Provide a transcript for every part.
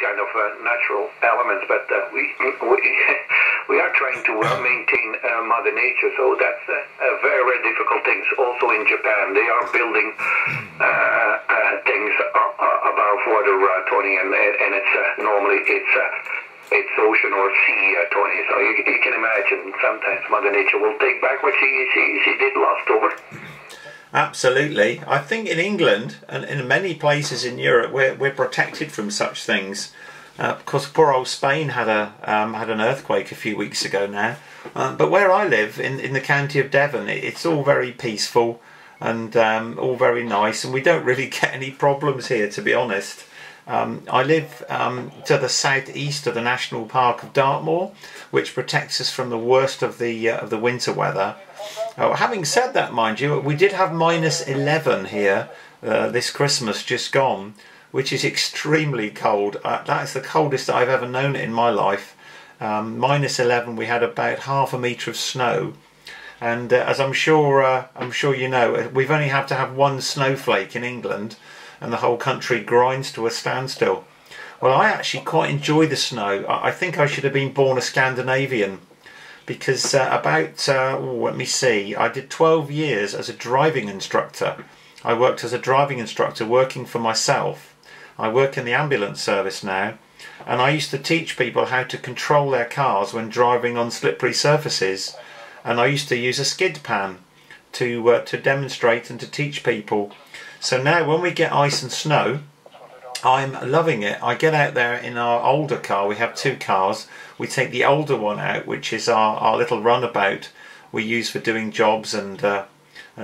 kind of natural elements, but we are trying to maintain Mother Nature, so that's a very, very difficult thing. Also in Japan, they are building things above water, Tony, and it's normally it's ocean or sea, Tony. So you can imagine sometimes Mother Nature will take back what she did last over. Absolutely. I think in England and in many places in Europe we're protected from such things. Because poor old Spain had an earthquake a few weeks ago now. But where I live, in the county of Devon, it's all very peaceful and all very nice, and we don't really get any problems here, to be honest. I live to the southeast of the National Park of Dartmoor, which protects us from the worst of the winter weather. Having said that, mind you, we did have -11 here this Christmas just gone, which is extremely cold. That's the coldest I've ever known it in my life. -11, we had about half a metre of snow, and as I'm sure you know, we've only had to have one snowflake in England, and the whole country grinds to a standstill. Well, I actually quite enjoy the snow. I think I should have been born a Scandinavian, because let me see, I did 12 years as a driving instructor. I worked as a driving instructor working for myself. I work in the ambulance service now, and I used to teach people how to control their cars when driving on slippery surfaces, and I used to use a skid pan to demonstrate and to teach people. So now when we get ice and snow, I'm loving it. I get out there in our older car. We have two cars. We take the older one out, which is our little runabout we use for doing jobs and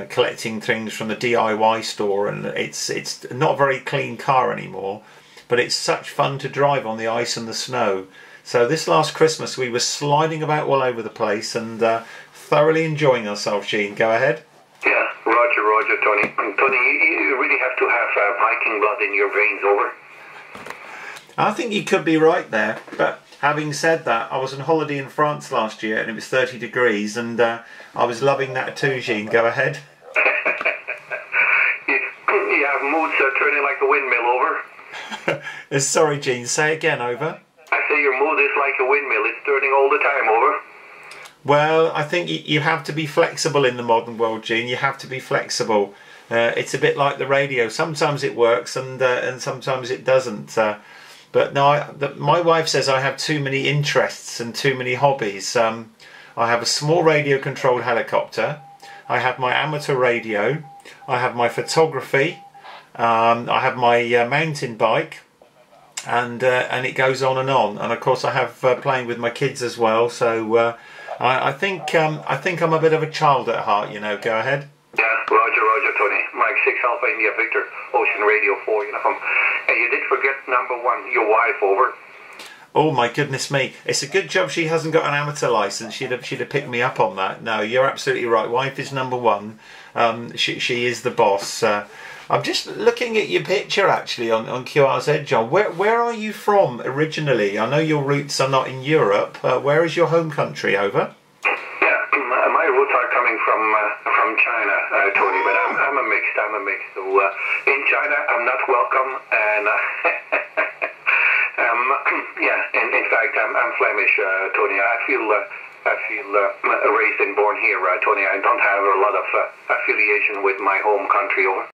collecting things from the DIY store, and it's not a very clean car anymore, but it's such fun to drive on the ice and the snow. So this last Christmas we were sliding about all over the place and thoroughly enjoying ourselves. Gene, go ahead. Yeah, Roger, Tony. Tony, you really have to have Viking blood in your veins, over. I think you could be right there, but having said that, I was on holiday in France last year and it was 30 degrees, and I was loving that too, Gene. Go ahead. You have moods turning like a windmill, over. Sorry, Gene, say again, over. I say your mood is like a windmill. It's turning all the time, over. Well, I think you have to be flexible in the modern world, Gene. You have to be flexible. It's a bit like the radio. Sometimes it works and sometimes it doesn't. But no, my wife says I have too many interests and too many hobbies. I have a small radio-controlled helicopter. I have my amateur radio. I have my photography. I have my mountain bike, and it goes on. And of course, I have playing with my kids as well. So I think I'm a bit of a child at heart. You know. Go ahead. Yeah, Roger, Tony. Mike 6 Alpha India Victor, Ocean Radio 4, uniform. And you did forget number 1, your wife, over. Oh my goodness me! It's a good job she hasn't got an amateur license. She'd have picked me up on that. No, you're absolutely right. Wife is number 1. She is the boss. I'm just looking at your picture actually on QRZ, John. Where are you from originally? I know your roots are not in Europe. Where is your home country, over? My roots are coming from China, Tony, but I'm a mix. So in China, I'm not welcome, and in fact, I'm Flemish, Tony. I feel raised and born here, Tony. I don't have a lot of affiliation with my home country, over.